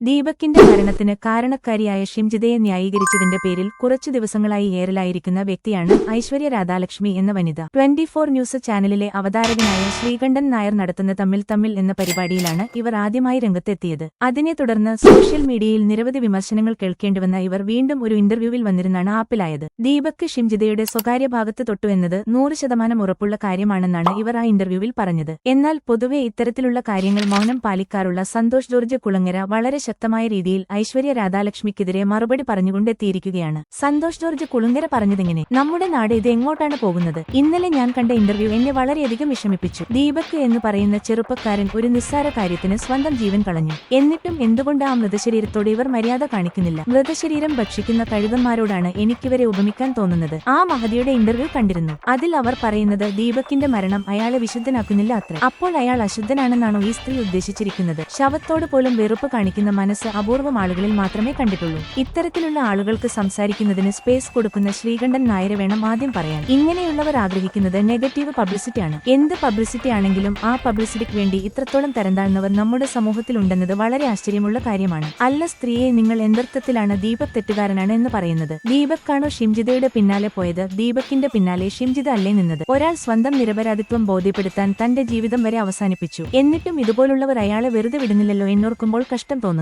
ദീപക്കിന്റെ മരണത്തിന് കാരണക്കാരിയായ ഷിംജിതയെ ന്യായീകരിച്ചതിന്റെ പേരിൽ കുറച്ചു ദിവസങ്ങളായി ഏറലായിരിക്കുന്ന വ്യക്തിയാണ് ഐശ്വര്യ രാധാലക്ഷ്മി എന്ന വനിത. 24 ന്യൂസ് ചാനലിലെ അവതാരകനായ ശ്രീകണ്ഠൻ നായർ നടത്തുന്ന തമ്മിൽ എന്ന പരിപാടിയിലാണ് ഇവർ ആദ്യമായി രംഗത്തെത്തിയത്. അതിനെ തുടർന്ന് സോഷ്യൽ മീഡിയയിൽ നിരവധി വിമർശനങ്ങൾ കേൾക്കേണ്ടിവന്ന ഇവർ വീണ്ടും ഒരു ഇന്റർവ്യൂവിൽ വന്നിരുന്നാണ് ആപ്പിലായത്. ദീപക് ഷിംജിതയുടെ സ്വകാര്യ ഭാഗത്ത് തൊട്ടുവെന്നത് 100% ഉറപ്പുള്ള കാര്യമാണെന്നാണ് ഇവർ ആ ഇന്റർവ്യൂവിൽ പറഞ്ഞത്. എന്നാൽ പൊതുവെ ഇത്തരത്തിലുള്ള കാര്യങ്ങൾ മൗനം പാലിക്കാറുള്ള സന്തോഷ് ജോർജ് കുളങ്ങര വളരെ ശക്തമായ രീതിയിൽ ഐശ്വര്യ രാധാലക്ഷ്മിക്കെതിരെ മറുപടി പറഞ്ഞുകൊണ്ടെത്തിയിരിക്കുകയാണ്. സന്തോഷ് ജോർജ് കുളങ്ങര പറഞ്ഞതിങ്ങനെ: നമ്മുടെ നാട് ഇത് എങ്ങോട്ടാണ് പോകുന്നത്? ഇന്നലെ ഞാൻ കണ്ട ഇന്റർവ്യൂ എന്നെ വളരെയധികം വിഷമിപ്പിച്ചു. ദീപക് എന്ന് പറയുന്ന ചെറുപ്പക്കാരൻ ഒരു നിസ്സാര കാര്യത്തിന് സ്വന്തം ജീവൻ കളഞ്ഞു. എന്നിട്ടും എന്തുകൊണ്ട് ആ മൃതശരീരത്തോട് ഇവർ മര്യാദ കാണിക്കുന്നില്ല? മൃതശരീരം ഭക്ഷിക്കുന്ന കഴുകന്മാരോടാണ് എനിക്കിവരെ ഉപമിക്കാൻ തോന്നുന്നത്. ആ മഹതിയുടെ ഇന്റർവ്യൂ കണ്ടിരുന്നു. അതിൽ അവർ പറയുന്നത് ദീപകിന്റെ മരണം അയാളെ വിശുദ്ധനാക്കുന്നില്ല അത്ര. അപ്പോൾ അയാൾ അശുദ്ധനാണെന്നാണോ ഈ സ്ത്രീ ഉദ്ദേശിച്ചിരിക്കുന്നത്? ശവത്തോട് പോലും വെറുപ്പ് കാണിക്കുന്ന മനസ്സ് അപൂർവം ആളുകളിൽ മാത്രമേ കണ്ടിട്ടുള്ളൂ. ഇത്തരത്തിലുള്ള ആളുകൾക്ക് സംസാരിക്കുന്നതിന് സ്പേസ് കൊടുക്കുന്ന ശ്രീകണ്ഠൻ നായരെ വേണം ആദ്യം പറയാൻ. ഇങ്ങനെയുള്ളവർ ആഗ്രഹിക്കുന്നത് നെഗറ്റീവ് പബ്ലിസിറ്റിയാണ്. എന്ത് പബ്ലിസിറ്റി ആണെങ്കിലും ആ പബ്ലിസിറ്റിക്ക് വേണ്ടി ഇത്രത്തോളം തരംതാഴ്ന്നവർ നമ്മുടെ സമൂഹത്തിലുണ്ടെന്നത് വളരെ ആശ്ചര്യമുള്ള കാര്യമാണ്. അല്ല സ്ത്രീയെ, നിങ്ങൾ എന്തർത്ഥത്തിലാണ് ദീപക് തെറ്റുകാരനാണ് എന്ന് പറയുന്നത്? ദീപക്കാണോ ഷിംജിതയുടെ പിന്നാലെ പോയത്? ദീപകിന്റെ പിന്നാലെ ഷിംജിത അല്ലേ നിന്നത്? ഒരാൾ സ്വന്തം നിരപരാധിത്വം ബോധ്യപ്പെടുത്താൻ തന്റെ ജീവിതം വരെ അവസാനിപ്പിച്ചു. എന്നിട്ടും ഇതുപോലുള്ളവർ അയാളെ വെറുതെ വിടുന്നില്ലല്ലോ എന്നോർക്കുമ്പോൾ കഷ്ടം തോന്നുന്നു.